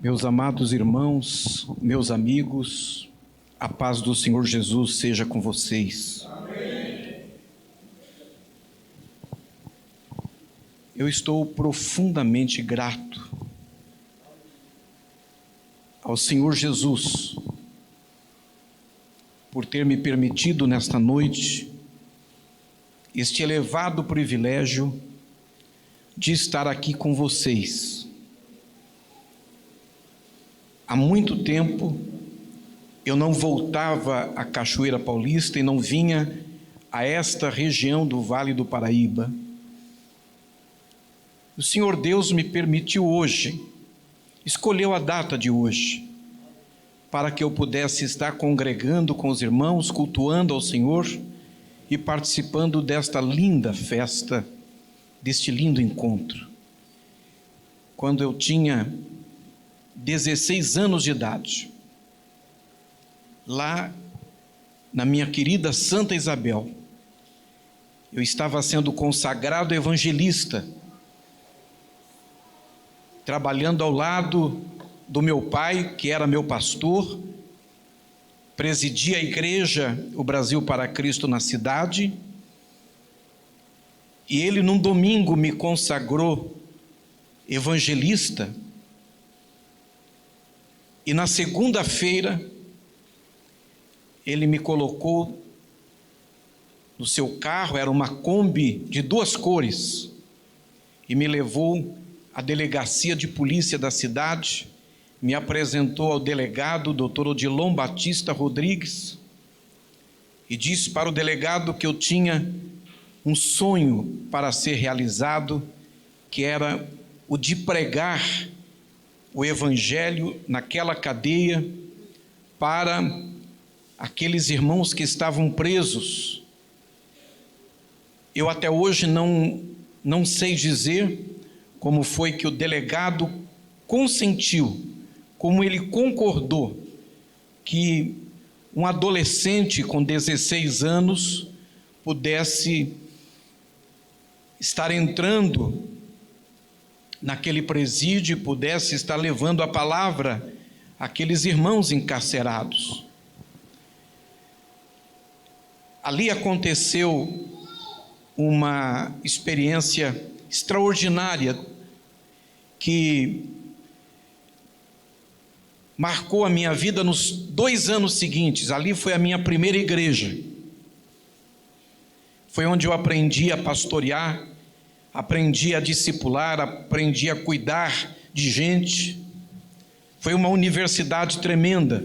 Meus amados irmãos, meus amigos, a paz do Senhor Jesus seja com vocês. Amém. Eu estou profundamente grato ao Senhor Jesus por ter me permitido nesta noite este elevado privilégio de estar aqui com vocês. Há muito tempo eu não voltava à Cachoeira Paulista e não vinha a esta região do Vale do Paraíba. O Senhor Deus me permitiu hoje, escolheu a data de hoje, para que eu pudesse estar congregando com os irmãos, cultuando ao Senhor e participando desta linda festa, deste lindo encontro. Quando eu tinha 16 anos de idade, lá na minha querida Santa Isabel, eu estava sendo consagrado evangelista, trabalhando ao lado do meu pai, que era meu pastor, presidia a igreja O Brasil para Cristo na cidade, e ele num domingo me consagrou evangelista. E na segunda-feira, ele me colocou no seu carro, era uma Kombi de 2 cores, e me levou à delegacia de polícia da cidade, me apresentou ao delegado, Dr. Odilon Batista Rodrigues, e disse para o delegado que eu tinha um sonho para ser realizado, que era o de pregar o Evangelho naquela cadeia para aqueles irmãos que estavam presos. Eu até hoje não sei dizer como foi que o delegado consentiu, como ele concordou que um adolescente com 16 anos pudesse estar entrando naquele presídio, pudesse estar levando a palavra àqueles irmãos encarcerados. Ali aconteceu uma experiência extraordinária que marcou a minha vida nos 2 anos seguintes. Ali foi a minha primeira igreja. Foi onde eu aprendi a pastorear, aprendi a discipular, aprendi a cuidar de gente. Foi uma universidade tremenda.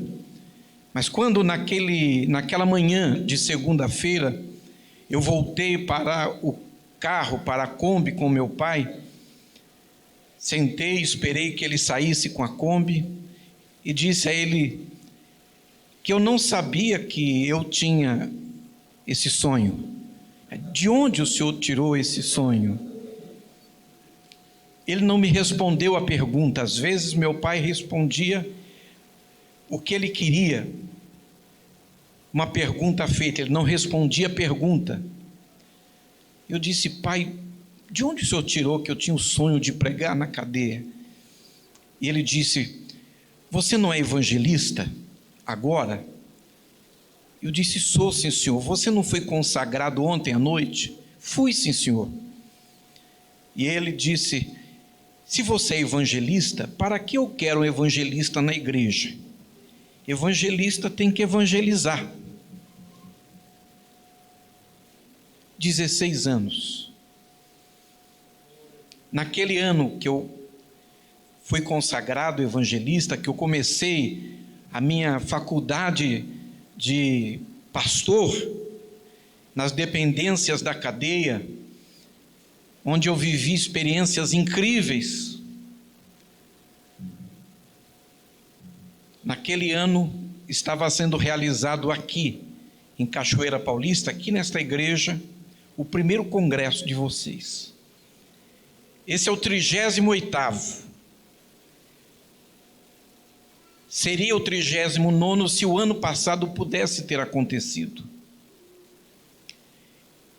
Mas quando naquela manhã de segunda-feira, eu voltei para o carro, para a Kombi com meu pai, sentei, esperei que ele saísse com a Kombi e disse a ele que eu não sabia que eu tinha esse sonho. De onde o senhor tirou esse sonho? Ele não me respondeu a pergunta. Às vezes meu pai respondia o que ele queria, uma pergunta feita, ele não respondia a pergunta. Eu disse: pai, de onde o senhor tirou que eu tinha o sonho de pregar na cadeia? E ele disse: você não é evangelista agora? Eu disse: sou, sim senhor. Você não foi consagrado ontem à noite? Fui, sim senhor. E ele disse: se você é evangelista, para que eu quero um evangelista na igreja? Evangelista tem que evangelizar. 16 anos. Naquele ano que eu fui consagrado evangelista, que eu comecei a minha faculdade de pastor, nas dependências da cadeia, onde eu vivi experiências incríveis. Naquele ano estava sendo realizado aqui, em Cachoeira Paulista, aqui nesta igreja, o primeiro congresso de vocês. Esse é o 38º. Seria o 39º se o ano passado pudesse ter acontecido.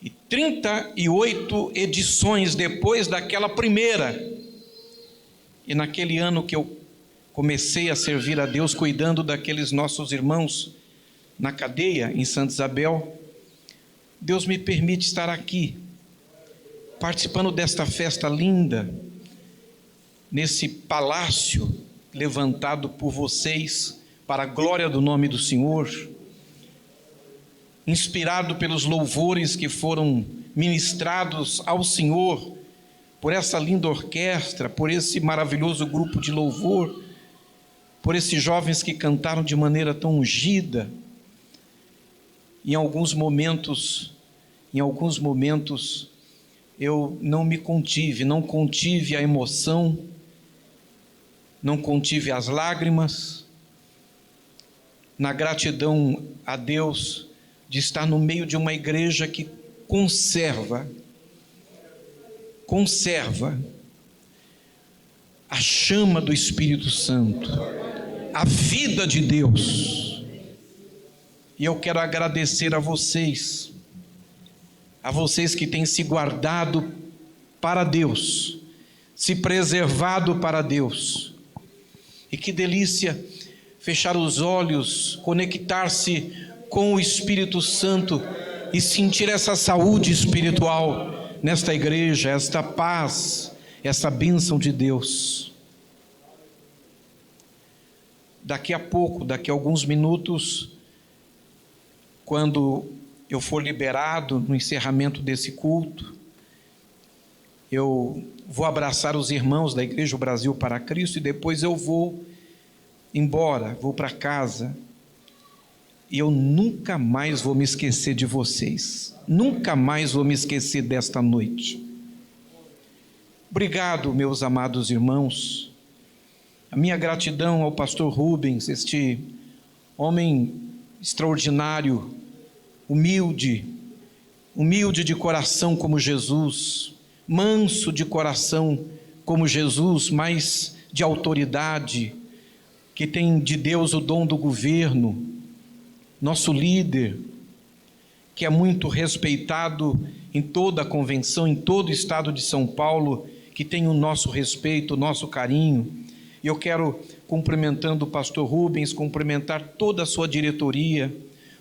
E 38 edições depois daquela primeira. E naquele ano que eu comecei a servir a Deus cuidando daqueles nossos irmãos na cadeia em Santa Isabel, Deus me permite estar aqui, participando desta festa linda, nesse palácio levantado por vocês, para a glória do nome do Senhor, inspirado pelos louvores que foram ministrados ao Senhor, por essa linda orquestra, por esse maravilhoso grupo de louvor, por esses jovens que cantaram de maneira tão ungida. Em alguns momentos, eu não me contive, não contive a emoção, não contive as lágrimas, na gratidão a Deus de estar no meio de uma igreja que conserva a chama do Espírito Santo, a vida de Deus. E eu quero agradecer a vocês que têm se guardado para Deus, se preservado para Deus. E que delícia fechar os olhos, conectar-se com o Espírito Santo e sentir essa saúde espiritual nesta igreja, esta paz, essa bênção de Deus. Daqui a pouco, daqui a alguns minutos, quando eu for liberado no encerramento desse culto, eu vou abraçar os irmãos da Igreja Brasil para Cristo e depois eu vou embora, vou para casa. E eu nunca mais vou me esquecer de vocês, nunca mais vou me esquecer desta noite. Obrigado, meus amados irmãos. A minha gratidão ao pastor Rubens, este homem extraordinário, humilde de coração como Jesus, manso de coração como Jesus, mas de autoridade, que tem de Deus o dom do governo, nosso líder, que é muito respeitado em toda a convenção, em todo o estado de São Paulo, que tem o nosso respeito, o nosso carinho. E eu quero, cumprimentando o pastor Rubens, cumprimentar toda a sua diretoria,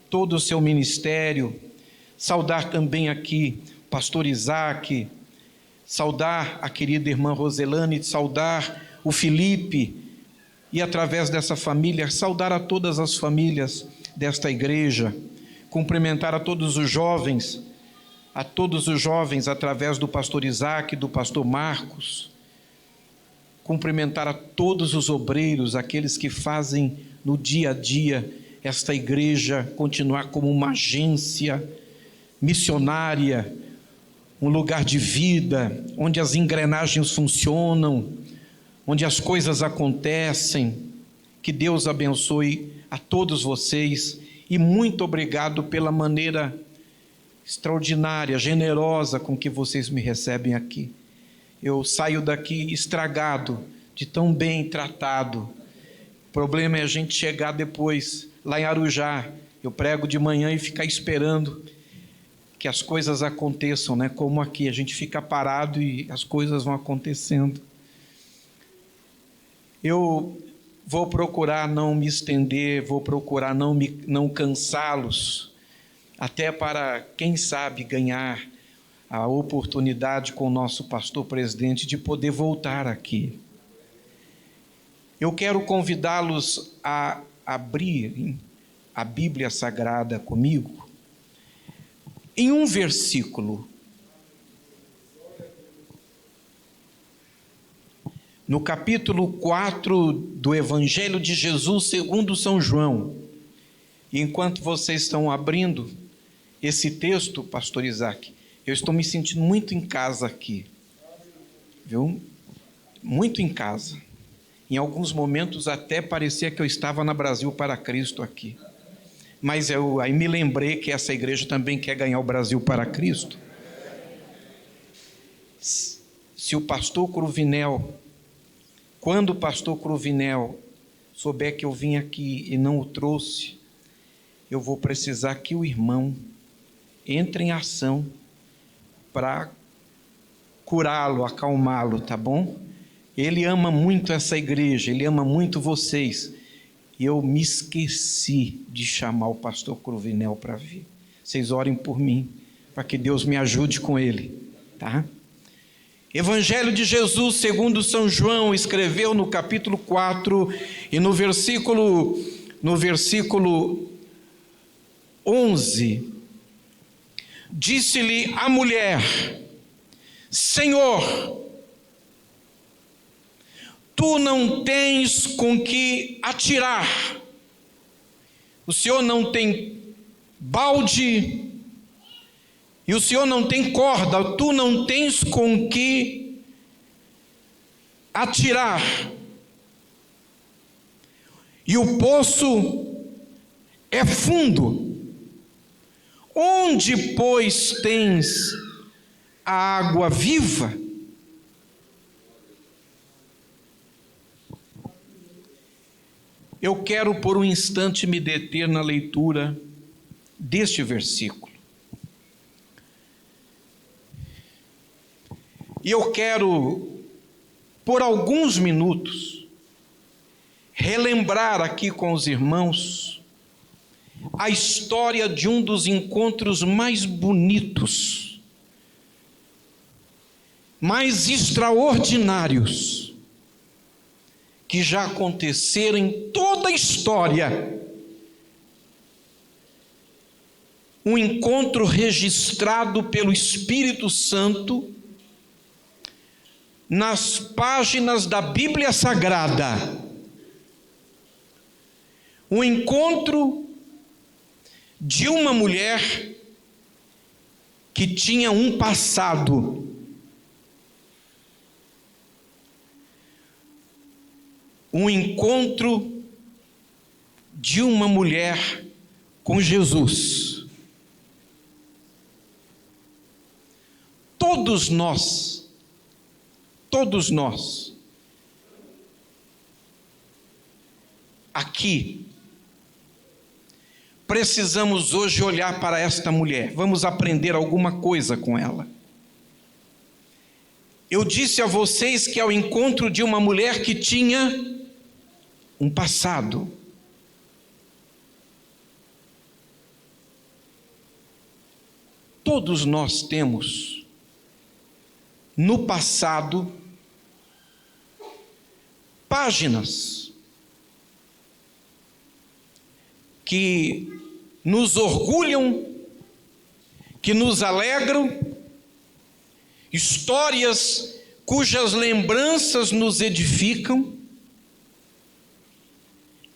todo o seu ministério, saudar também aqui o pastor Isaac, saudar a querida irmã Roselane, saudar o Felipe, e através dessa família, saudar a todas as famílias desta igreja, cumprimentar a todos os jovens através do pastor Isaac, do pastor Marcos, cumprimentar a todos os obreiros, aqueles que fazem no dia a dia esta igreja continuar como uma agência missionária, um lugar de vida, onde as engrenagens funcionam, onde as coisas acontecem. Que Deus abençoe a todos vocês e muito obrigado pela maneira extraordinária, generosa com que vocês me recebem aqui. Eu saio daqui estragado de tão bem tratado. O problema é a gente chegar depois lá em Arujá. Eu prego de manhã e ficar esperando que as coisas aconteçam, né? Como aqui, a gente fica parado e as coisas vão acontecendo. Eu vou procurar não me estender, vou procurar não cansá-los, até para, quem sabe, ganhar a oportunidade com o nosso pastor presidente de poder voltar aqui. Eu quero convidá-los a abrir a Bíblia Sagrada comigo, em um versículo, no capítulo 4 do Evangelho de Jesus segundo São João. E enquanto vocês estão abrindo esse texto, pastor Isaac, eu estou me sentindo muito em casa aqui, viu? Muito em casa. Em alguns momentos até parecia que eu estava na Brasil para Cristo aqui. Mas eu aí me lembrei que essa igreja também quer ganhar o Brasil para Cristo. Se o pastor Cruvinel, quando o pastor Cruvinel souber que eu vim aqui e não o trouxe, eu vou precisar que o irmão entre em ação para curá-lo, acalmá-lo, tá bom? Ele ama muito essa igreja, ele ama muito vocês. E eu me esqueci de chamar o pastor Cruvinel para vir. Vocês orem por mim, para que Deus me ajude com ele, tá? Evangelho de Jesus segundo São João escreveu no capítulo 4 e no versículo 11, disse-lhe a mulher: Senhor, tu não tens com que atirar, o Senhor não tem balde, e o Senhor não tem corda, tu não tens com que atirar, e o poço é fundo. Onde, pois, tens a água viva? Eu quero por um instante me deter na leitura deste versículo. E eu quero, por alguns minutos, relembrar aqui com os irmãos a história de um dos encontros mais bonitos, mais extraordinários, que já aconteceram em toda a história. Um encontro registrado pelo Espírito Santo nas páginas da Bíblia Sagrada. Um encontro de uma mulher que tinha um passado. Um encontro de uma mulher com Jesus. Todos nós, aqui, precisamos hoje olhar para esta mulher. Vamos aprender alguma coisa com ela. Eu disse a vocês que é o encontro de uma mulher que tinha um passado. Todos nós temos no passado páginas que nos orgulham, que nos alegram, histórias cujas lembranças nos edificam,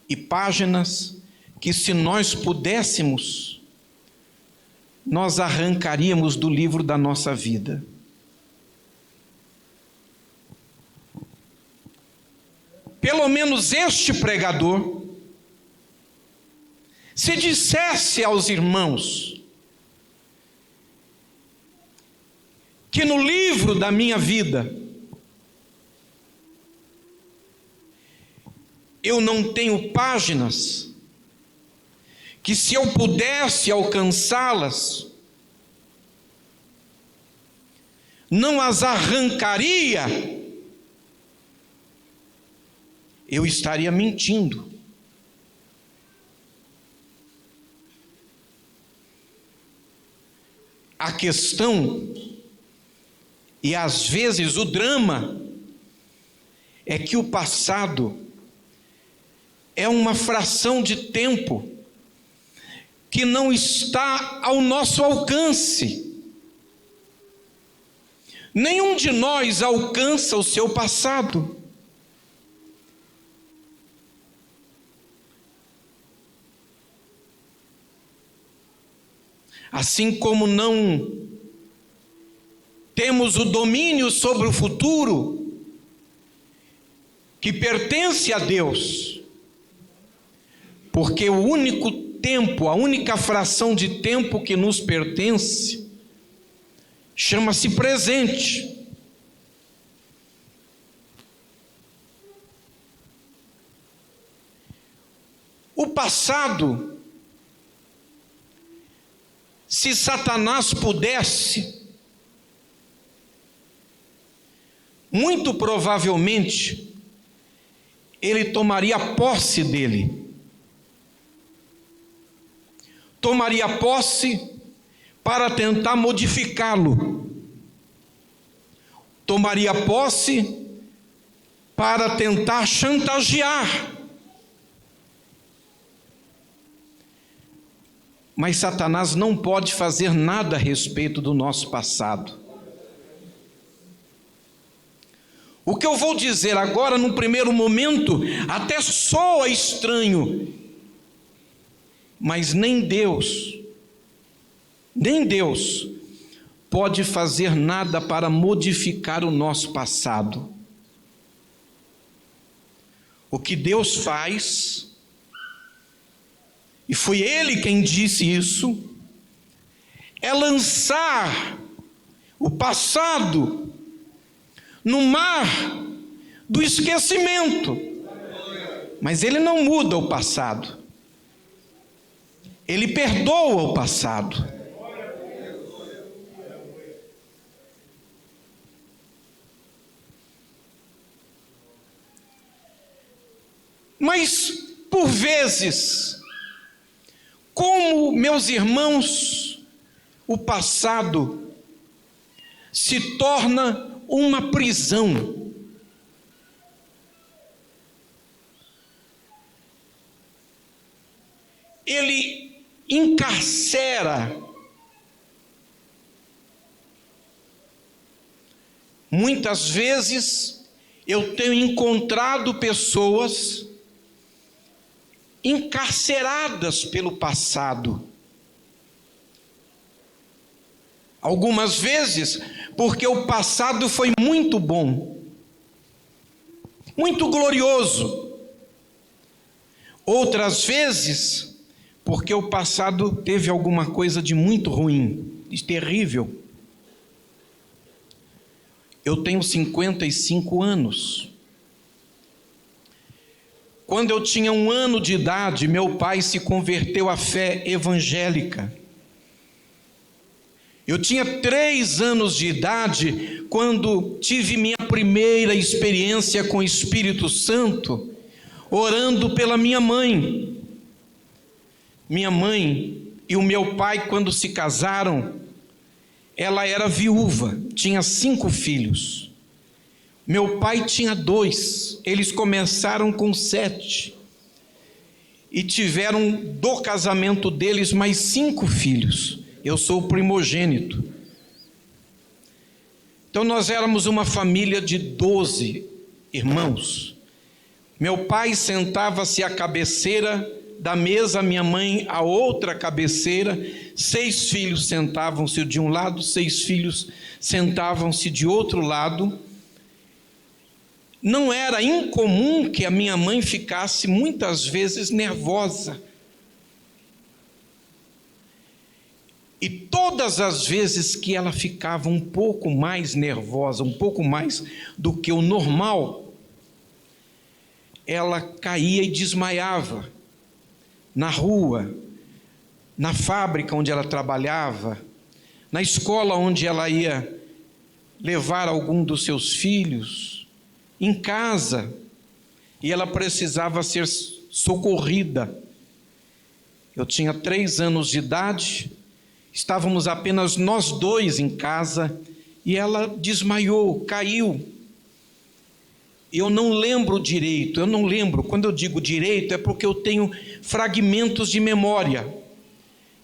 e páginas que, se nós pudéssemos, nós arrancaríamos do livro da nossa vida. Pelo menos este pregador, se dissesse aos irmãos que no livro da minha vida eu não tenho páginas que, se eu pudesse alcançá-las, não as arrancaria, eu estaria mentindo. A questão, e às vezes o drama, é que o passado é uma fração de tempo que não está ao nosso alcance. Nenhum de nós alcança o seu passado. Assim como não temos o domínio sobre o futuro, que pertence a Deus, porque o único tempo, a única fração de tempo que nos pertence, chama-se presente. O passado, se Satanás pudesse, muito provavelmente ele tomaria posse dele. Tomaria posse para tentar modificá-lo. Tomaria posse para tentar chantagear. Mas Satanás não pode fazer nada a respeito do nosso passado. O que eu vou dizer agora, no primeiro momento, até soa estranho, mas nem Deus pode fazer nada para modificar o nosso passado. O que Deus faz, e foi Ele quem disse isso, é lançar o passado no mar do esquecimento. Mas Ele não muda o passado. Ele perdoa o passado. Mas, por vezes, como, meus irmãos, o passado se torna uma prisão. Ele encarcera. Muitas vezes eu tenho encontrado pessoas encarceradas pelo passado. Algumas vezes porque o passado foi muito bom, muito glorioso. Outras vezes porque o passado teve alguma coisa de muito ruim, de terrível. Eu tenho 55 anos. Quando eu tinha 1 ano de idade, meu pai se converteu à fé evangélica. Eu tinha 3 anos de idade quando tive minha primeira experiência com o Espírito Santo, orando pela minha mãe. Minha mãe e o meu pai, quando se casaram, ela era viúva, tinha 5 filhos. Meu pai tinha 2, eles começaram com 7. E tiveram do casamento deles mais 5 filhos. Eu sou o primogênito. Então nós éramos uma família de 12 irmãos. Meu pai sentava-se à cabeceira da mesa, minha mãe à outra cabeceira. 6 filhos sentavam-se de um lado, 6 filhos sentavam-se de outro lado. Não era incomum que a minha mãe ficasse muitas vezes nervosa. E todas as vezes que ela ficava um pouco mais nervosa, um pouco mais do que o normal, ela caía e desmaiava na rua, na fábrica onde ela trabalhava, na escola onde ela ia levar algum dos seus filhos, em casa, e ela precisava ser socorrida. Eu tinha 3 anos de idade, estávamos apenas nós 2 em casa, e ela desmaiou, caiu. Eu não lembro direito, quando eu digo direito é porque eu tenho fragmentos de memória,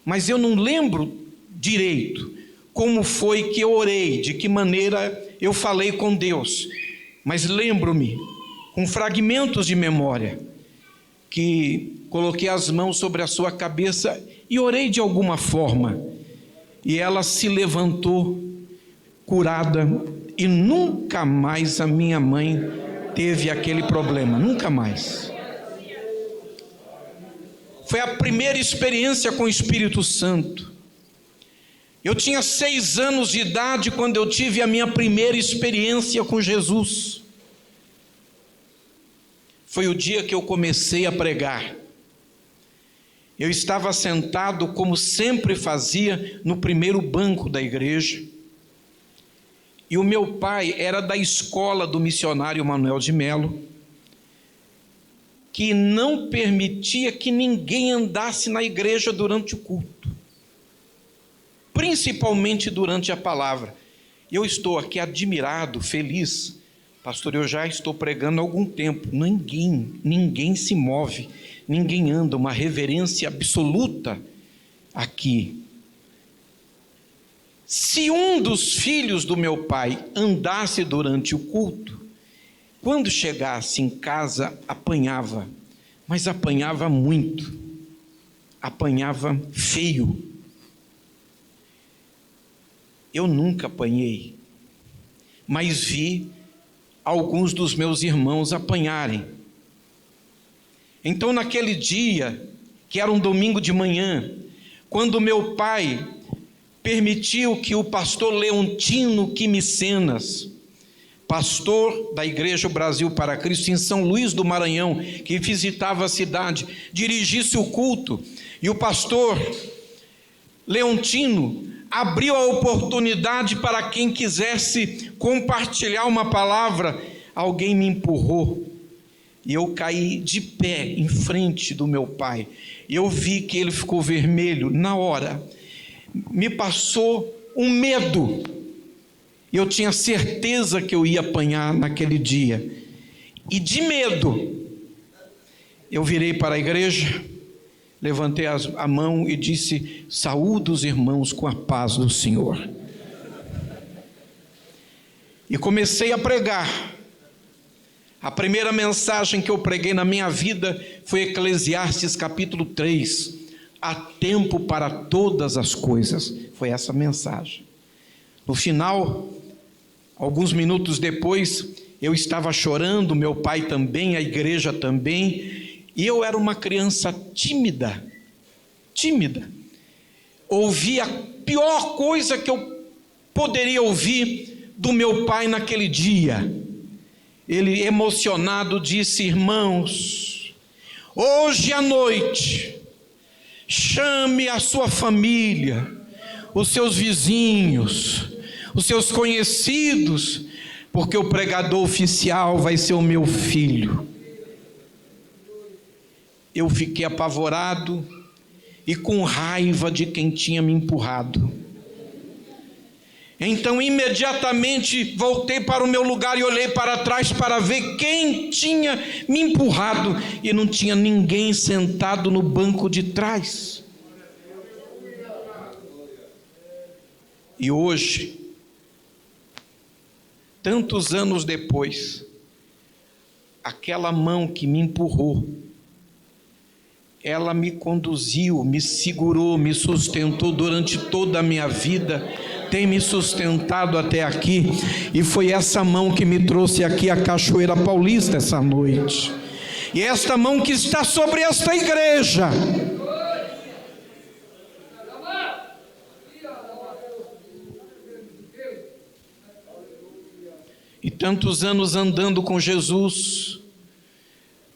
mas eu não lembro direito como foi que eu orei, de que maneira eu falei com Deus. Mas lembro-me, com fragmentos de memória, que coloquei as mãos sobre a sua cabeça e orei de alguma forma. E ela se levantou, curada, e nunca mais a minha mãe teve aquele problema, nunca mais. Foi a primeira experiência com o Espírito Santo. Eu tinha 6 anos de idade quando eu tive a minha primeira experiência com Jesus. Foi o dia que eu comecei a pregar. Eu estava sentado, como sempre fazia, no primeiro banco da igreja. E o meu pai era da escola do missionário Manuel de Melo, que não permitia que ninguém andasse na igreja durante o culto, principalmente durante a palavra. Eu estou aqui admirado, feliz. Pastor, eu já estou pregando há algum tempo. Ninguém se move, ninguém anda, uma reverência absoluta aqui. Se um dos filhos do meu pai andasse durante o culto, quando chegasse em casa apanhava, mas apanhava muito, apanhava feio. Eu nunca apanhei, mas vi alguns dos meus irmãos apanharem. Então, naquele dia, que era um domingo de manhã, quando meu pai permitiu que o pastor Leontino Quimicenas, pastor da Igreja Brasil para Cristo em São Luís do Maranhão, que visitava a cidade, dirigisse o culto, e o pastor Leontino abriu a oportunidade para quem quisesse compartilhar uma palavra. Alguém me empurrou e eu caí de pé em frente do meu pai. Eu vi que ele ficou vermelho. Na hora me passou um medo. Eu tinha certeza que eu ia apanhar naquele dia, e de medo eu virei para a igreja, levantei a mão e disse: saúdo os irmãos com a paz do Senhor. E comecei a pregar. A primeira mensagem que eu preguei na minha vida foi Eclesiastes capítulo 3. Há tempo para todas as coisas. Foi essa mensagem. No final, alguns minutos depois, eu estava chorando, meu pai também, a igreja também, e eu era uma criança tímida. Ouvi a pior coisa que eu poderia ouvir do meu pai naquele dia. Ele, emocionado, disse: irmãos, hoje à noite, chame a sua família, os seus vizinhos, os seus conhecidos, porque o pregador oficial vai ser o meu filho. Eu fiquei apavorado e com raiva de quem tinha me empurrado. Então imediatamente voltei para o meu lugar e olhei para trás para ver quem tinha me empurrado, e não tinha ninguém sentado no banco de trás. E hoje, tantos anos depois, aquela mão que me empurrou, ela me conduziu, me segurou, me sustentou durante toda a minha vida, tem me sustentado até aqui, e foi essa mão que me trouxe aqui à Cachoeira Paulista essa noite, e esta mão que está sobre esta igreja. E tantos anos andando com Jesus,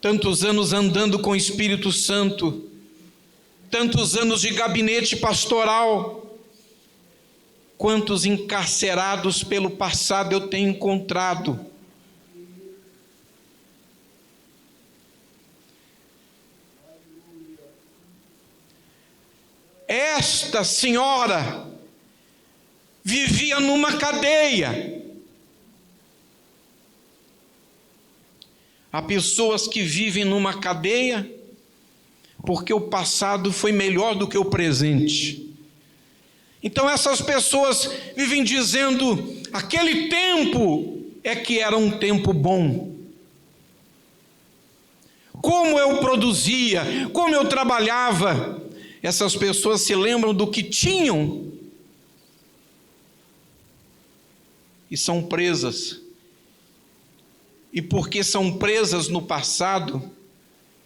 tantos anos andando com o Espírito Santo, tantos anos de gabinete pastoral, quantos encarcerados pelo passado eu tenho encontrado. Esta senhora vivia numa cadeia. Há pessoas que vivem numa cadeia porque o passado foi melhor do que o presente. Então essas pessoas vivem dizendo: aquele tempo é que era um tempo bom. Como eu produzia, como eu trabalhava. Essas pessoas se lembram do que tinham e são presas. E porque são presas no passado,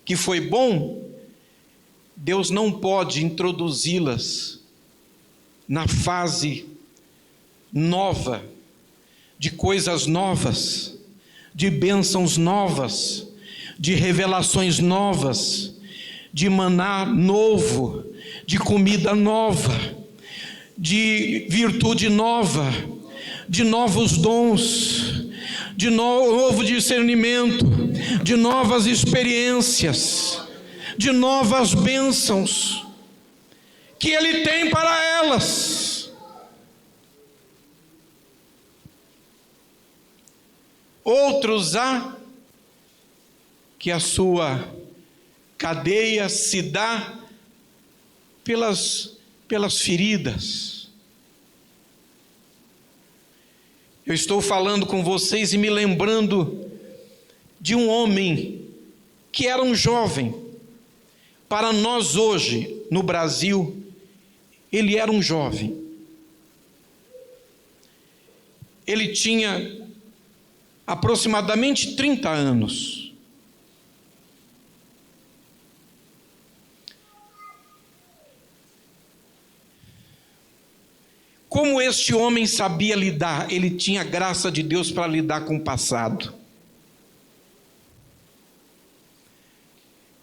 que foi bom, Deus não pode introduzi-las na fase nova, de coisas novas, de bênçãos novas, de revelações novas, de maná novo, de comida nova, de virtude nova, de novos dons, de novo discernimento, de novas experiências, de novas bênçãos que Ele tem para elas. Outros há que a sua cadeia se dá pelas feridas. Eu estou falando com vocês e me lembrando de um homem que era um jovem. Para nós hoje, no Brasil, ele era um jovem. Ele tinha aproximadamente 30 anos. Como este homem sabia lidar? Ele tinha graça de Deus para lidar com o passado.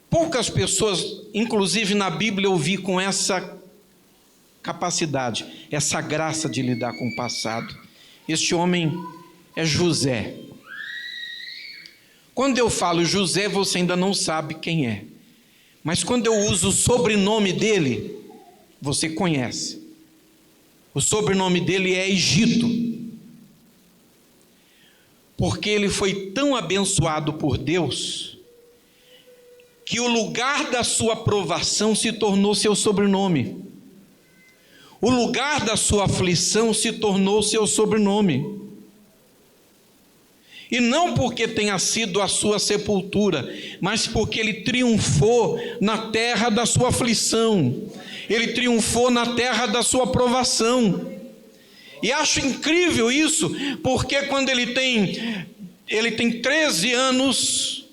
Poucas pessoas, inclusive na Bíblia, eu vi com essa capacidade, essa graça de lidar com o passado. Este homem é José. Quando eu falo José, você ainda não sabe quem é. Mas quando eu uso o sobrenome dele, você conhece. O sobrenome dele é Egito. Porque ele foi tão abençoado por Deus, que o lugar da sua provação se tornou seu sobrenome. O lugar da sua aflição se tornou seu sobrenome. E não porque tenha sido a sua sepultura, mas porque ele triunfou na terra da sua aflição. Ele triunfou na terra da sua provação. E acho incrível isso, porque quando ele tem 13 anos,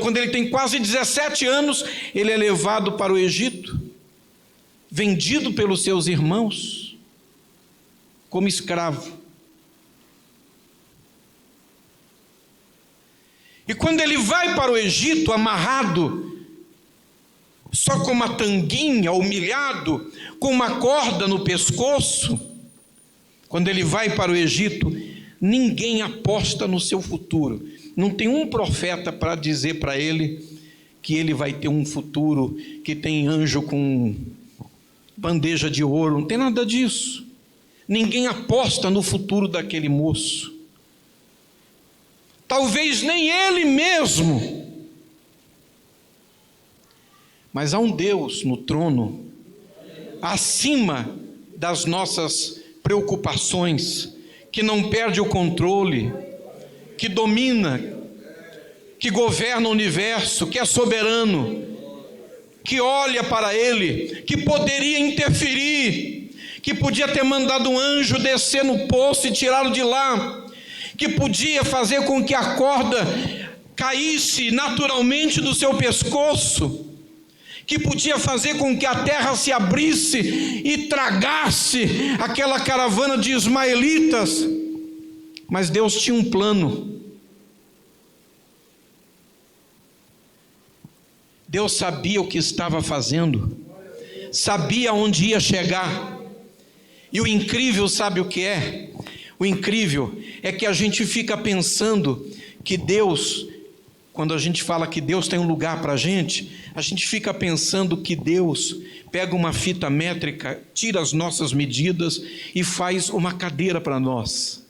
quando ele tem quase 17 anos, ele é levado para o Egito, vendido pelos seus irmãos, como escravo. E quando ele vai para o Egito, amarrado, só com uma tanguinha, humilhado, com uma corda no pescoço, quando ele vai para o Egito, ninguém aposta no seu futuro. Não tem um profeta para dizer para ele que ele vai ter um futuro, que tem anjo com bandeja de ouro, não tem nada disso. Ninguém aposta no futuro daquele moço. Talvez nem ele mesmo. Mas há um Deus no trono, acima das nossas preocupações, que não perde o controle, que domina, que governa o universo, que é soberano, que olha para ele, que poderia interferir, que podia ter mandado um anjo descer no poço e tirá-lo de lá, que podia fazer com que a corda caísse naturalmente do seu pescoço, que podia fazer com que a terra se abrisse e tragasse aquela caravana de ismaelitas. Mas Deus tinha um plano. Deus sabia o que estava fazendo, sabia onde ia chegar. E o incrível, sabe o que é? O incrível é que a gente fica pensando que Deus, quando a gente fala que Deus tem um lugar para a gente fica pensando que Deus pega uma fita métrica, tira as nossas medidas e faz uma cadeira para nós.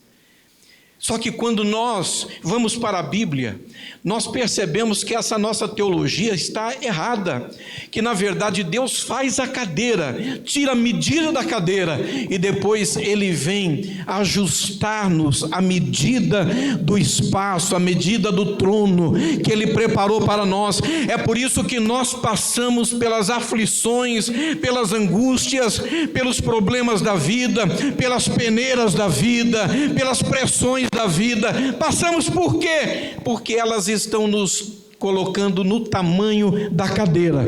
Só que quando nós vamos para a Bíblia, nós percebemos que essa nossa teologia está errada, que na verdade Deus faz a cadeira, tira a medida da cadeira e depois Ele vem ajustar-nos a medida do espaço, a medida do trono que Ele preparou para nós. É por isso que nós passamos pelas aflições, pelas angústias, pelos problemas da vida, pelas peneiras da vida, pelas pressões da vida. Passamos por quê? Porque elas estão nos colocando no tamanho da cadeira.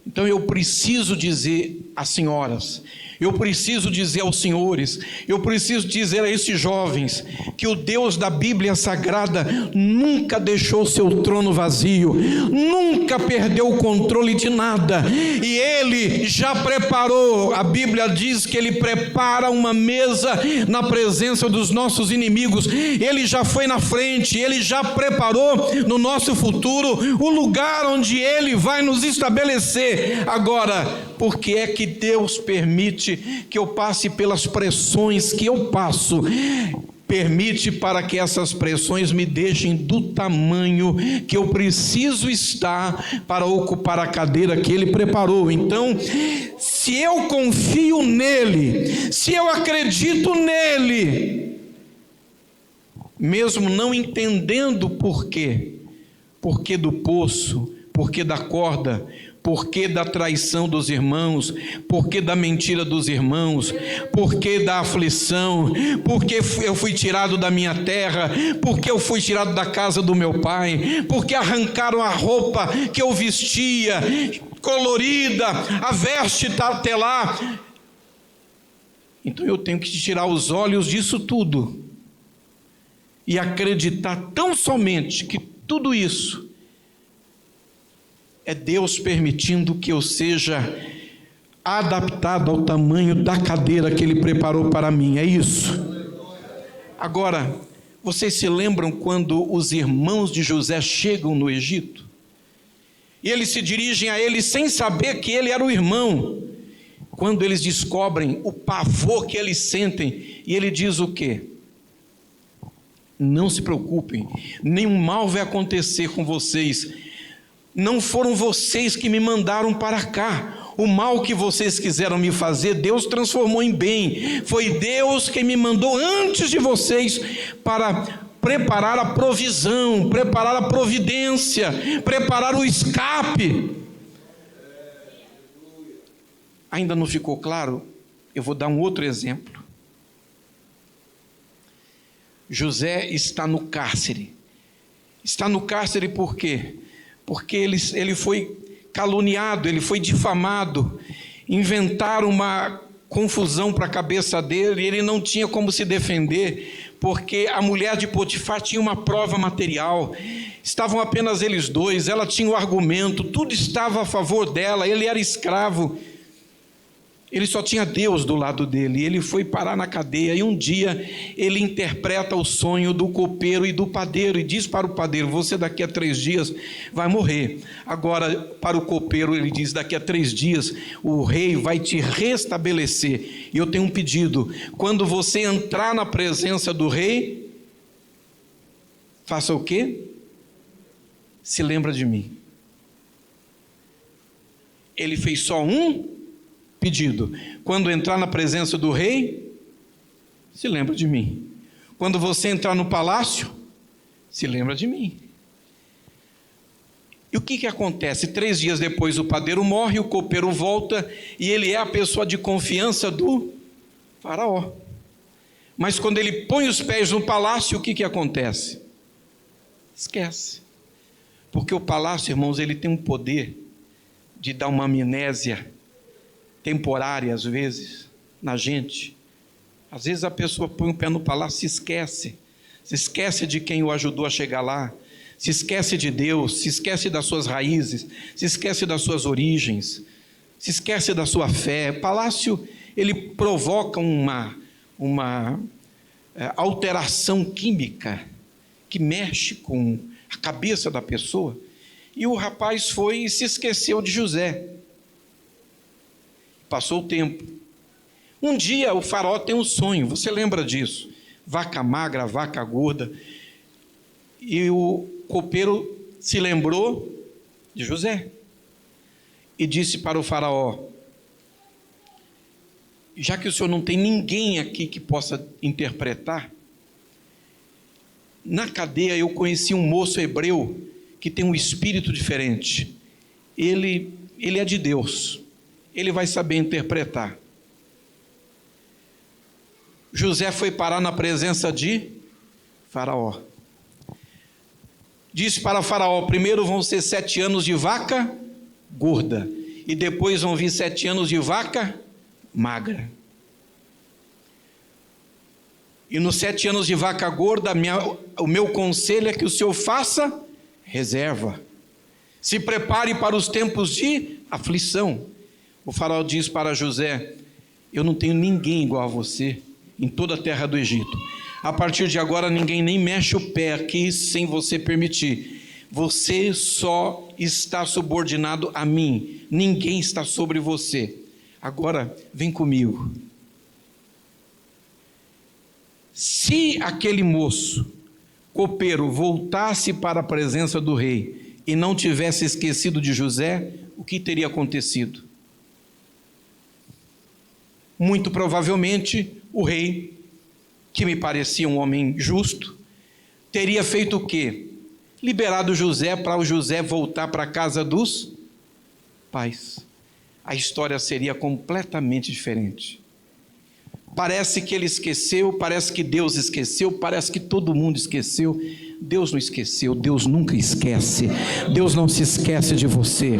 Então eu preciso dizer às senhoras Eu preciso dizer aos senhores, eu preciso dizer a esses jovens, que o Deus da Bíblia Sagrada nunca deixou seu trono vazio, nunca perdeu o controle de nada, e Ele já preparou, a Bíblia diz que Ele prepara uma mesa na presença dos nossos inimigos. Ele já foi na frente, Ele já preparou no nosso futuro o lugar onde Ele vai nos estabelecer. Agora, por que é que Deus permite que eu passe pelas pressões que eu passo? Permite para que essas pressões me deixem do tamanho que eu preciso estar para ocupar a cadeira que Ele preparou. Então, se eu confio nele, se eu acredito nele, mesmo não entendendo porquê do poço, porquê da corda, porquê da traição dos irmãos, porquê da mentira dos irmãos, porquê da aflição, porque eu fui tirado da minha terra, porque eu fui tirado da casa do meu pai, porque arrancaram a roupa que eu vestia, colorida, a veste até lá. Então eu tenho que tirar os olhos disso tudo e acreditar tão somente que tudo isso é Deus permitindo que eu seja adaptado ao tamanho da cadeira que Ele preparou para mim. É isso. Agora, vocês se lembram quando os irmãos de José chegam no Egito? E eles se dirigem a ele sem saber que ele era o irmão. Quando eles descobrem o pavor que eles sentem, e ele diz o quê? Não se preocupem, nenhum mal vai acontecer com vocês. Não foram vocês que me mandaram para cá. O mal que vocês quiseram me fazer, Deus transformou em bem. Foi Deus que me mandou antes de vocês para preparar a provisão, preparar a providência, preparar o escape. Ainda não ficou claro? Eu vou dar um outro exemplo. José está no cárcere. Está no cárcere por quê? Porque ele foi caluniado, ele foi difamado, inventaram uma confusão para a cabeça dele, e ele não tinha como se defender, porque a mulher de Potifar tinha uma prova material, estavam apenas eles dois, ela tinha o argumento, tudo estava a favor dela, ele era escravo, ele só tinha Deus do lado dele, ele foi parar na cadeia, e um dia ele interpreta o sonho do copeiro e do padeiro, e diz para o padeiro: você daqui a 3 dias vai morrer. Agora para o copeiro ele diz: daqui a 3 dias o rei vai te restabelecer, e eu tenho um pedido: quando você entrar na presença do rei, faça o quê? Se lembra de mim. Ele fez só um pedido: quando entrar na presença do rei, se lembra de mim. Quando você entrar no palácio, se lembra de mim. E o que acontece? 3 dias depois o padeiro morre, o copeiro volta, e ele é a pessoa de confiança do faraó. Mas quando ele põe os pés no palácio, o que acontece? Esquece. Porque o palácio, irmãos, ele tem um poder de dar uma amnésia temporária, às vezes, na gente. Às vezes a pessoa põe o pé no palácio e se esquece de quem o ajudou a chegar lá, se esquece de Deus, se esquece das suas raízes, se esquece das suas origens, se esquece da sua fé. O palácio, ele provoca uma alteração química que mexe com a cabeça da pessoa. E o rapaz foi e se esqueceu de José. Passou o tempo. Um dia o faraó tem um sonho, você lembra disso? Vaca magra, vaca gorda. E o copeiro se lembrou de José e disse para o faraó: já que o senhor não tem ninguém aqui que possa interpretar, na cadeia eu conheci um moço hebreu que tem um espírito diferente. Ele é de Deus. Ele vai saber interpretar. José foi parar na presença de Faraó. Disse para Faraó: primeiro vão ser 7 anos de vaca gorda, e depois vão vir 7 anos de vaca magra. E nos 7 anos de vaca gorda, o meu conselho é que o senhor faça reserva. Se prepare para os tempos de aflição. O faraó diz para José: eu não tenho ninguém igual a você em toda a terra do Egito. A partir de agora ninguém nem mexe o pé aqui sem você permitir. Você só está subordinado a mim, ninguém está sobre você. Agora vem comigo. Se aquele moço copeiro voltasse para a presença do rei e não tivesse esquecido de José, o que teria acontecido? Muito provavelmente o rei, que me parecia um homem justo, teria feito o quê? Liberado José para o José voltar para a casa dos pais. A história seria completamente diferente. Parece que ele esqueceu, parece que Deus esqueceu, parece que todo mundo esqueceu. Deus não esqueceu, Deus nunca esquece. Deus não se esquece de você.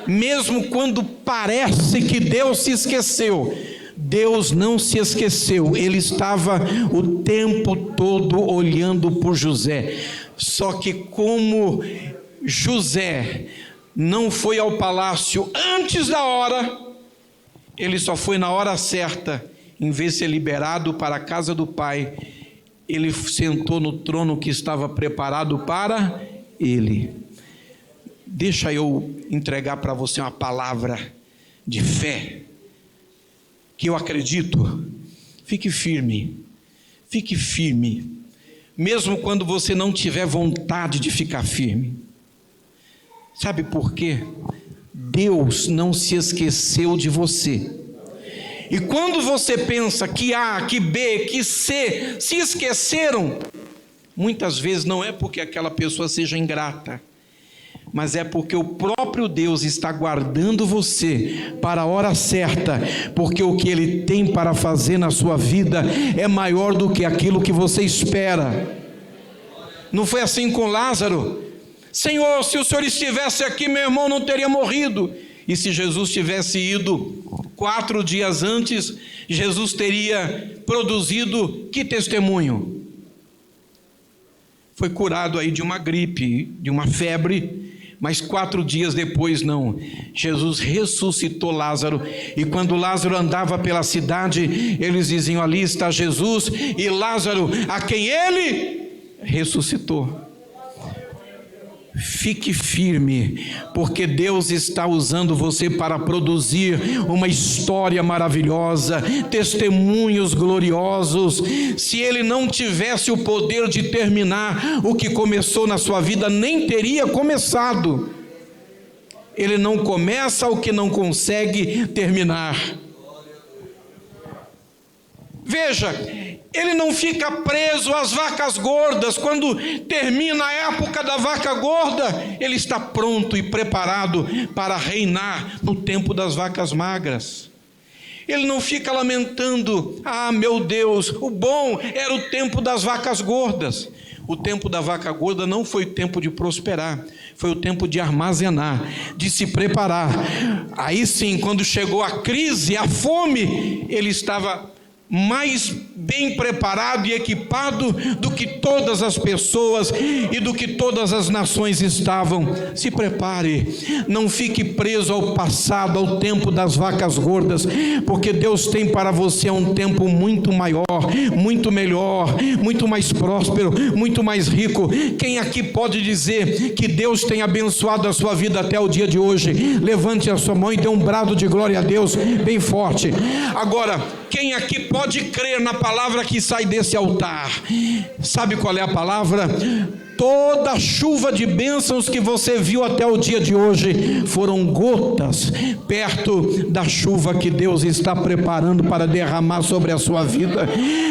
Mesmo quando parece que Deus se esqueceu, Deus não se esqueceu. Ele estava o tempo todo olhando por José. Só que como José não foi ao palácio antes da hora, ele só foi na hora certa. Em vez de ser liberado para a casa do pai, ele sentou no trono que estava preparado para ele. Deixa eu entregar para você uma palavra de fé, que eu acredito. Fique firme, mesmo quando você não tiver vontade de ficar firme. Sabe por quê? Deus não se esqueceu de você. E quando você pensa que A, que B, que C se esqueceram, muitas vezes não é porque aquela pessoa seja ingrata, mas é porque o próprio Deus está guardando você para a hora certa, porque o que Ele tem para fazer na sua vida é maior do que aquilo que você espera. Não foi assim com Lázaro? Senhor, se o Senhor estivesse aqui, meu irmão não teria morrido. E se Jesus tivesse ido 4 dias antes, Jesus teria produzido que testemunho? Foi curado aí de uma gripe, de uma febre, mas 4 dias depois não. Jesus ressuscitou Lázaro, e quando Lázaro andava pela cidade, eles diziam: ali está Jesus e Lázaro, a quem ele ressuscitou. Fique firme, porque Deus está usando você para produzir uma história maravilhosa, testemunhos gloriosos. Se Ele não tivesse o poder de terminar o que começou na sua vida, nem teria começado. Ele não começa o que não consegue terminar. Veja, ele não fica preso às vacas gordas. Quando termina a época da vaca gorda, ele está pronto e preparado para reinar no tempo das vacas magras. Ele não fica lamentando: ah, meu Deus, o bom era o tempo das vacas gordas. O tempo da vaca gorda não foi o tempo de prosperar, foi o tempo de armazenar, de se preparar. Aí sim, quando chegou a crise, a fome, ele estava mais bem preparado e equipado do que todas as pessoas e do que todas as nações estavam. Se prepare, não fique preso ao passado, ao tempo das vacas gordas, porque Deus tem para você um tempo muito maior, muito melhor, muito mais próspero, muito mais rico. Quem aqui pode dizer que Deus tem abençoado a sua vida até o dia de hoje? Levante a sua mão e dê um brado de glória a Deus bem forte. Agora, quem aqui pode crer na palavra que sai desse altar? Sabe qual é a palavra? Toda a chuva de bênçãos que você viu até o dia de hoje foram gotas perto da chuva que Deus está preparando para derramar sobre a sua vida.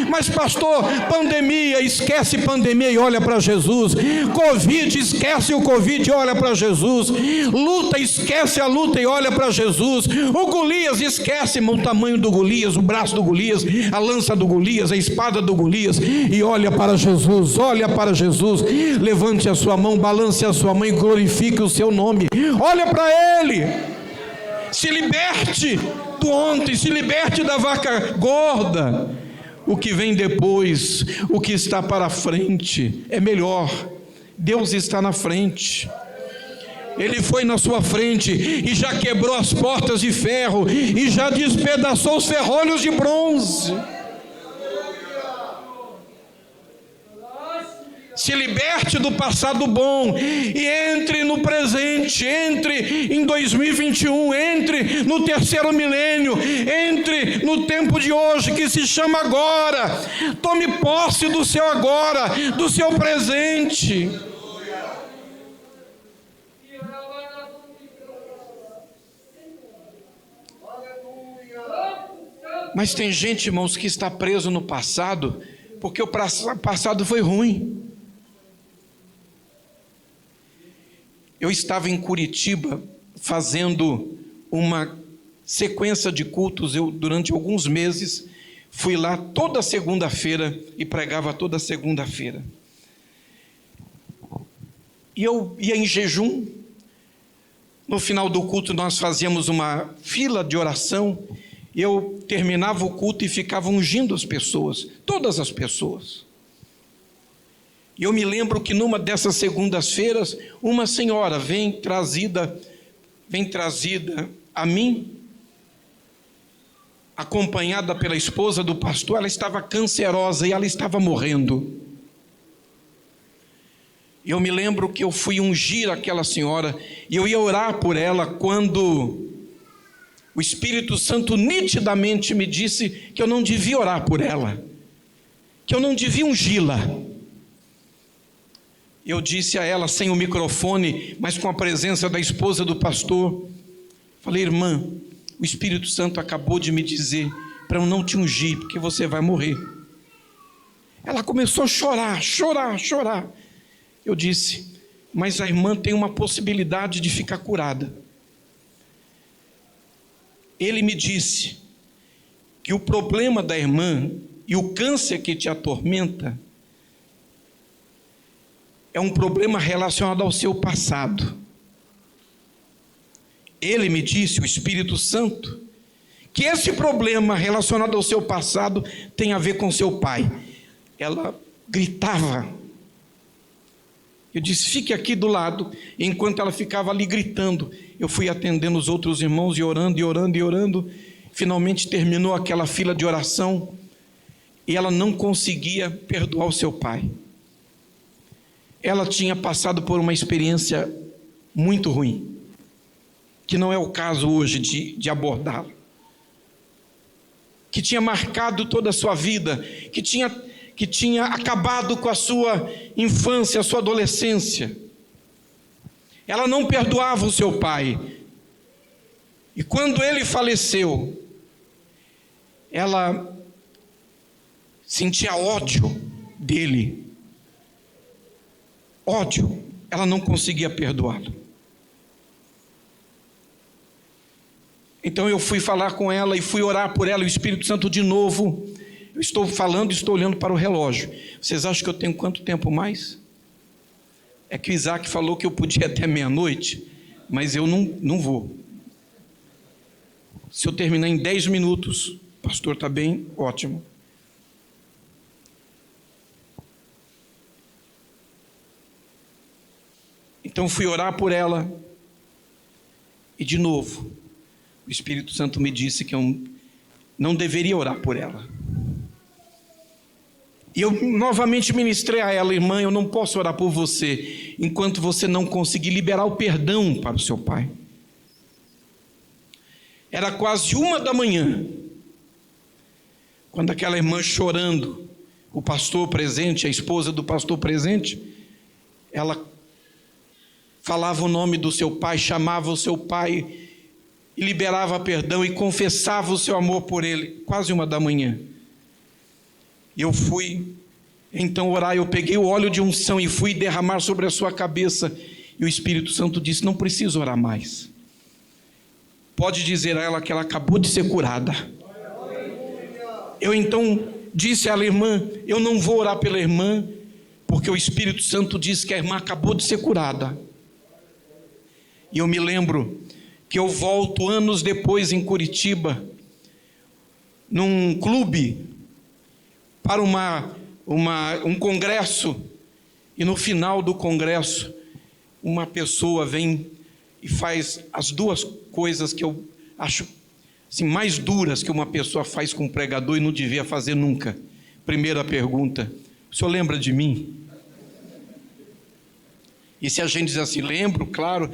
Mas pastor, pandemia, esquece pandemia e olha para Jesus. Covid, esquece o Covid e olha para Jesus. Luta, esquece a luta e olha para Jesus. O Golias, esquece o tamanho do Golias, o braço do Golias, a lança do Golias, a espada do Golias, e olha para Jesus, olha para Jesus. Levante a sua mão, balance a sua mão e glorifique o seu nome. Olha para Ele. Se liberte do ontem, se liberte da vaca gorda. o que vem depois, o que está para frente, é melhor. Deus está na frente. Ele foi na sua frente e já quebrou as portas de ferro e já despedaçou os ferrolhos de bronze. Se liberte do passado bom e entre no presente, entre em 2021, entre no terceiro milênio, entre no tempo de hoje que se chama agora. Tome posse do seu agora, do seu presente. Mas tem gente, irmãos, que está preso no passado porque o passado foi ruim. Eu estava em Curitiba fazendo uma sequência de cultos. Eu, durante alguns meses, fui lá toda segunda-feira e pregava toda segunda-feira. E eu ia em jejum. No final do culto nós fazíamos uma fila de oração. E eu terminava o culto e ficava ungindo as pessoas, todas as pessoas. E eu me lembro que numa dessas segundas-feiras, uma senhora vem trazida a mim, acompanhada pela esposa do pastor. Ela estava cancerosa e ela estava morrendo. E eu me lembro que eu fui ungir aquela senhora, e eu ia orar por ela, quando o Espírito Santo nitidamente me disse que eu não devia orar por ela, que eu não devia ungí-la. Eu disse a ela, sem o microfone, mas com a presença da esposa do pastor, falei: irmã, o Espírito Santo acabou de me dizer para eu não te ungir, porque você vai morrer. Ela começou a chorar. Eu disse: mas a irmã tem uma possibilidade de ficar curada. Ele me disse que o problema da irmã e o câncer que te atormenta é um problema relacionado ao seu passado. Ele me disse, o Espírito Santo, que esse problema relacionado ao seu passado tem a ver com seu pai. Ela gritava. Eu disse: fique aqui do lado. E enquanto ela ficava ali gritando, eu fui atendendo os outros irmãos e orando. Finalmente terminou aquela fila de oração e ela não conseguia perdoar o seu pai. Ela tinha passado por uma experiência muito ruim, que não é o caso hoje de abordá-la, que tinha marcado toda a sua vida, que tinha acabado com a sua infância, a sua adolescência. Ela não perdoava o seu pai. E quando ele faleceu, ela sentia ódio dele. Ódio. Ela não conseguia perdoá-lo. Então eu fui falar com ela e fui orar por ela. O Espírito Santo de novo. Eu estou falando e estou olhando para o relógio. Vocês acham que eu tenho quanto tempo mais? É que o Isaac falou que eu podia até meia-noite, mas eu não vou. Se eu terminar em 10 minutos, pastor, está bem? Ótimo. Então fui orar por ela, e de novo, o Espírito Santo me disse que eu não deveria orar por ela. E eu novamente ministrei a ela: irmã, eu não posso orar por você enquanto você não conseguir liberar o perdão para o seu pai. Era quase 1h, quando aquela irmã chorando, o pastor presente, a esposa do pastor presente, ela falava o nome do seu pai, chamava o seu pai, e liberava perdão e confessava o seu amor por ele, quase 1h. E eu fui então orar. Eu peguei o óleo de unção e fui derramar sobre a sua cabeça, e o Espírito Santo disse: não precisa orar mais, pode dizer a ela que ela acabou de ser curada. Eu então disse à irmã: eu não vou orar pela irmã, porque o Espírito Santo disse que a irmã acabou de ser curada. E eu me lembro que eu volto anos depois em Curitiba, num clube, para um congresso, e no final do congresso, uma pessoa vem e faz as duas coisas que eu acho assim, mais duras que uma pessoa faz com um pregador e não devia fazer nunca. Primeira pergunta: o senhor lembra de mim? E se a gente diz assim, lembro, claro,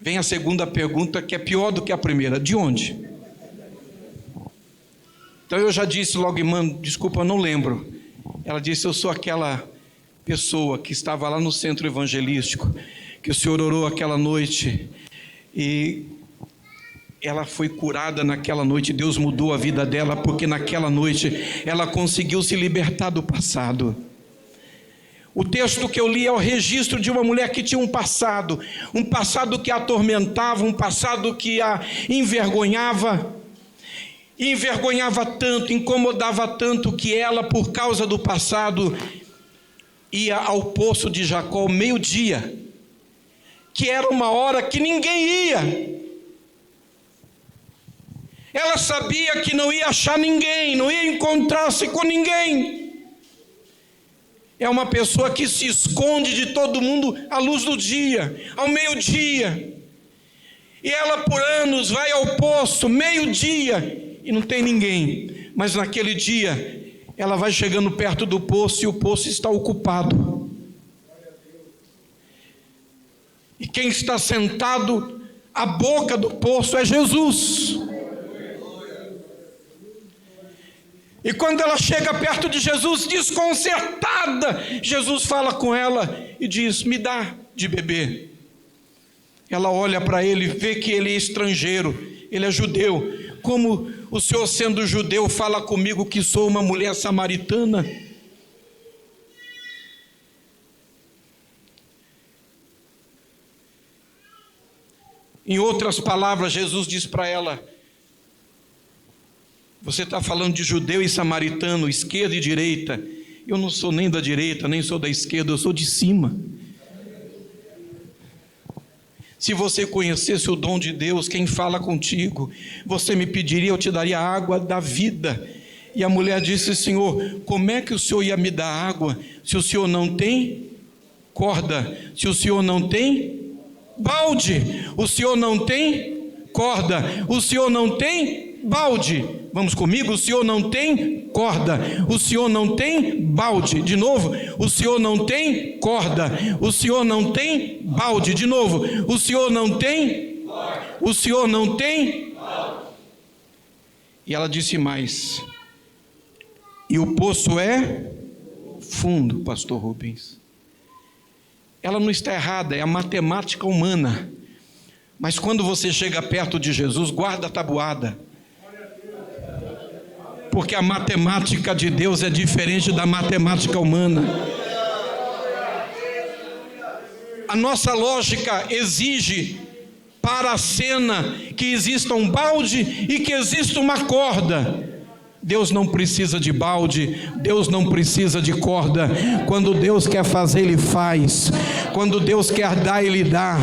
vem a segunda pergunta, que é pior do que a primeira: de onde? Então eu já disse logo, irmã, desculpa, eu não lembro. Ela disse, eu sou aquela pessoa que estava lá no centro evangelístico, que o senhor orou aquela noite, e ela foi curada naquela noite. Deus mudou a vida dela, porque naquela noite ela conseguiu se libertar do passado. O texto que eu li é o registro de uma mulher que tinha um passado que a atormentava, um passado que a envergonhava tanto, incomodava tanto, que ela, por causa do passado, ia ao poço de Jacó ao meio-dia, que era uma hora que ninguém ia. Ela sabia que não ia achar ninguém, não ia encontrar-se com ninguém. É uma pessoa que se esconde de todo mundo à luz do dia, ao meio-dia. E ela por anos vai ao poço, meio-dia, e não tem ninguém. Mas naquele dia, ela vai chegando perto do poço e o poço está ocupado. E quem está sentado à boca do poço é Jesus. E quando ela chega perto de Jesus, desconcertada, Jesus fala com ela e diz, me dá de beber. Ela olha para ele, vê que ele é estrangeiro, ele é judeu. Como o senhor, sendo judeu, fala comigo que sou uma mulher samaritana? Em outras palavras, Jesus diz para ela, você está falando de judeu e samaritano, esquerda e direita. Eu não sou nem da direita, nem sou da esquerda, eu sou de cima. Se você conhecesse o dom de Deus, quem fala contigo, você me pediria, eu te daria a água da vida. E a mulher disse, Senhor, como é que o Senhor ia me dar água, se o Senhor não tem corda, se o Senhor não tem balde, o Senhor não tem corda, o Senhor não tem balde? Vamos comigo? O Senhor não tem corda, o Senhor não tem balde. De novo, o Senhor não tem corda, o Senhor não tem balde. De novo, o Senhor não tem corda, o Senhor não tem balde. E ela disse mais, e o poço é fundo, pastor Rubens. Ela não está errada, é a matemática humana. Mas quando você chega perto de Jesus, guarda a tabuada. Porque a matemática de Deus é diferente da matemática humana. A nossa lógica exige para a cena que exista um balde e que exista uma corda. Deus não precisa de balde, Deus não precisa de corda. Quando Deus quer fazer, Ele faz. Quando Deus quer dar, Ele dá.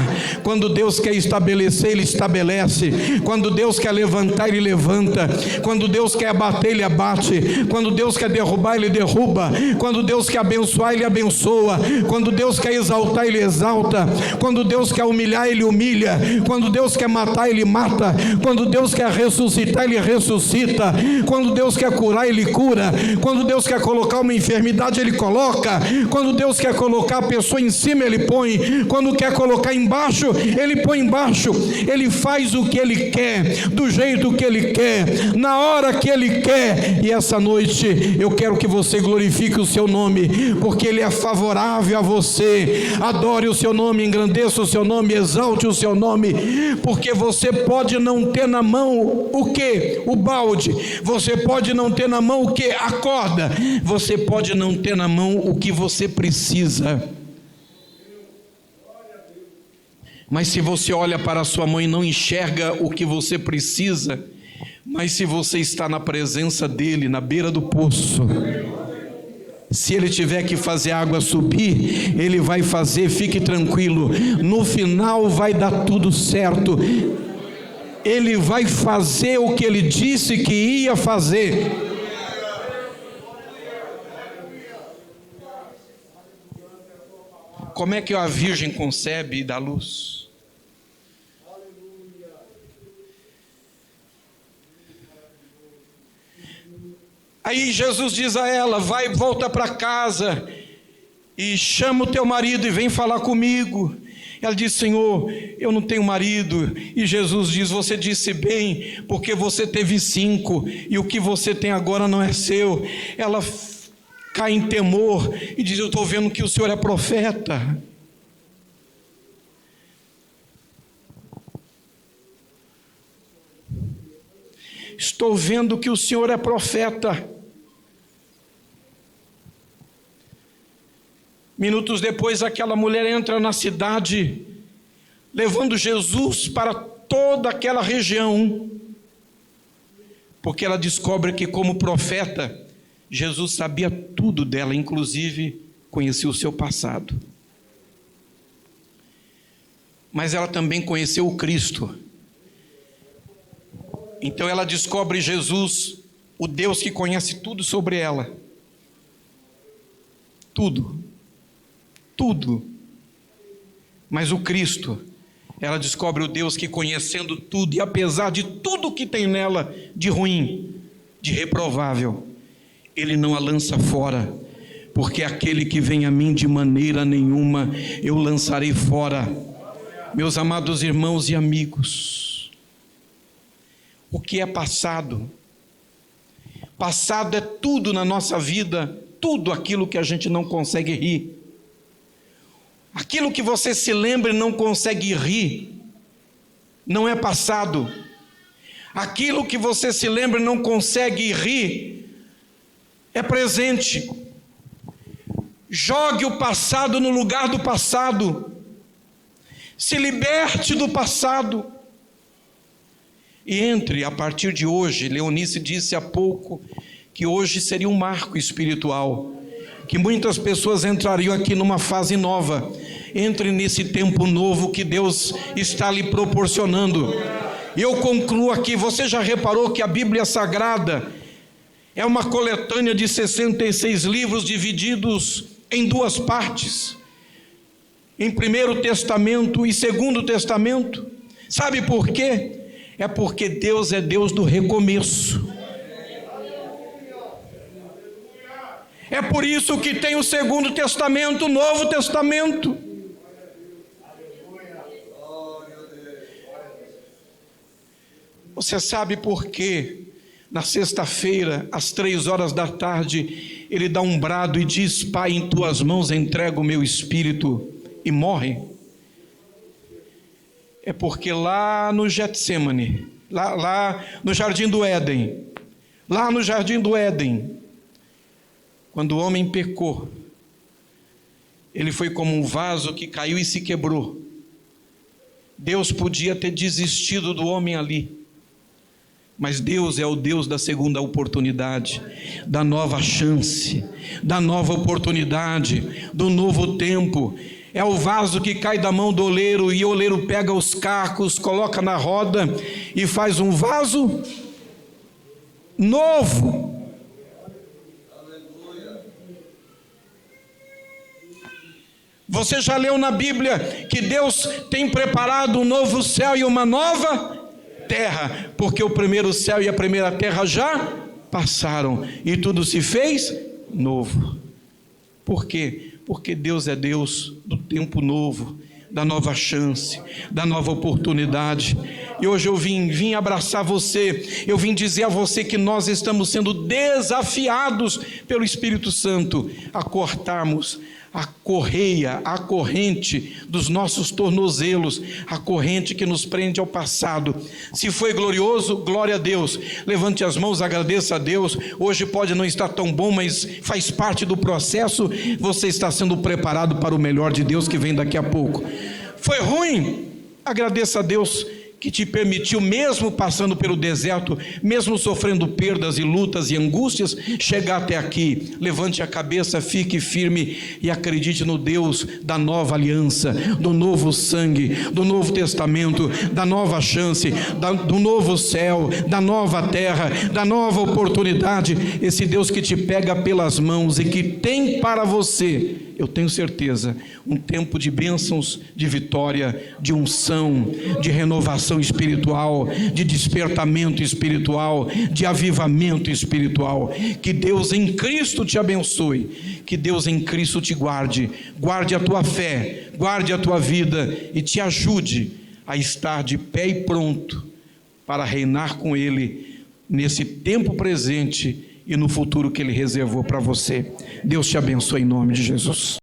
Quando Deus quer estabelecer, Ele estabelece. Quando Deus quer levantar, Ele levanta. Quando Deus quer abater, Ele abate. Quando Deus quer derrubar, Ele derruba. Quando Deus quer abençoar, Ele abençoa. Quando Deus quer exaltar, Ele exalta. Quando Deus quer humilhar, Ele humilha. Quando Deus quer matar, Ele mata. Quando Deus quer ressuscitar, Ele ressuscita. Quando Deus quer curar, Ele cura. Quando Deus quer colocar uma enfermidade, Ele coloca. Quando Deus quer colocar a pessoa em cima, Ele põe. Quando quer colocar embaixo, Ele põe embaixo. Ele faz o que Ele quer, do jeito que Ele quer, na hora que Ele quer. E essa noite eu quero que você glorifique o seu nome, porque Ele é favorável a você. Adore o seu nome, engrandeça o seu nome, exalte o seu nome, porque você pode não ter na mão o que? O balde. Você pode não ter na mão o que? A corda. Você pode não ter na mão o que você precisa. Mas se você olha para a sua mão e não enxerga o que você precisa, mas se você está na presença dEle, na beira do poço, se Ele tiver que fazer a água subir, Ele vai fazer, fique tranquilo. No final vai dar tudo certo. Ele vai fazer o que Ele disse que ia fazer. Como é que a virgem concebe e dá luz? Aí Jesus diz a ela: vai, volta para casa e chama o teu marido e vem falar comigo. Ela diz: Senhor, eu não tenho marido. E Jesus diz: você disse bem, porque você teve 5 e o que você tem agora não é seu. Ela cai em temor e diz: eu estou vendo que o Senhor é profeta. Estou vendo que o Senhor é profeta. Minutos depois, aquela mulher entra na cidade, levando Jesus para toda aquela região, porque ela descobre que, como profeta, Jesus sabia tudo dela, inclusive conhecia o seu passado. Mas ela também conheceu o Cristo. Então ela descobre Jesus, o Deus que conhece tudo sobre ela. Tudo. Mas o Cristo, ela descobre o Deus que, conhecendo tudo, e apesar de tudo que tem nela de ruim, de reprovável, Ele não a lança fora, porque aquele que vem a mim de maneira nenhuma eu lançarei fora. Meus amados irmãos e amigos, o que é passado? Passado é tudo na nossa vida, tudo aquilo que a gente não consegue rir. Aquilo que você se lembra e não consegue rir, não é passado. Aquilo que você se lembra e não consegue rir, é presente. Jogue o passado no lugar do passado. Se liberte do passado. E entre, a partir de hoje, Leonice disse há pouco, que hoje seria um marco espiritual, que muitas pessoas entrariam aqui numa fase nova. Entre nesse tempo novo que Deus está lhe proporcionando. Eu concluo aqui. Você já reparou que a Bíblia Sagrada é uma coletânea de 66 livros divididos em 2 partes, em Primeiro Testamento e Segundo Testamento? Sabe por quê? É porque Deus é Deus do recomeço. É por isso que tem o Segundo Testamento, o Novo Testamento. Você sabe por quê? Na sexta-feira, às 15h, ele dá um brado e diz: Pai, em tuas mãos entrego o meu espírito, e morre. É porque lá no Getsêmani, lá no Jardim do Éden, quando o homem pecou, ele foi como um vaso que caiu e se quebrou. Deus podia ter desistido do homem ali, mas Deus é o Deus da segunda oportunidade, da nova chance, da nova oportunidade, do novo tempo. É o vaso que cai da mão do oleiro, e o oleiro pega os cacos, coloca na roda e faz um vaso novo. Você já leu na Bíblia que Deus tem preparado um novo céu e uma nova terra, porque o primeiro céu e a primeira terra já passaram e tudo se fez novo. Por quê? Porque Deus é Deus do tempo novo, da nova chance, da nova oportunidade. E hoje eu vim abraçar você, eu vim dizer a você que nós estamos sendo desafiados pelo Espírito Santo a cortarmos a correia, a corrente dos nossos tornozelos, a corrente que nos prende ao passado. Se foi glorioso, glória a Deus. Levante as mãos, agradeça a Deus. Hoje pode não estar tão bom, mas faz parte do processo. Você está sendo preparado para o melhor de Deus que vem daqui a pouco. Foi ruim? Agradeça a Deus que te permitiu, mesmo passando pelo deserto, mesmo sofrendo perdas e lutas e angústias, chegar até aqui. Levante a cabeça, fique firme e acredite no Deus da nova aliança, do novo sangue, do novo testamento, da nova chance, do novo céu, da nova terra, da nova oportunidade. Esse Deus que te pega pelas mãos e que tem para você eu tenho certeza, um tempo de bênçãos, de vitória, de unção, de renovação espiritual, de despertamento espiritual, de avivamento espiritual. Que Deus em Cristo te abençoe, que Deus em Cristo te guarde, guarde a tua fé, guarde a tua vida e te ajude a estar de pé e pronto para reinar com Ele nesse tempo presente e no futuro que Ele reservou para você. Deus te abençoe em nome de Jesus.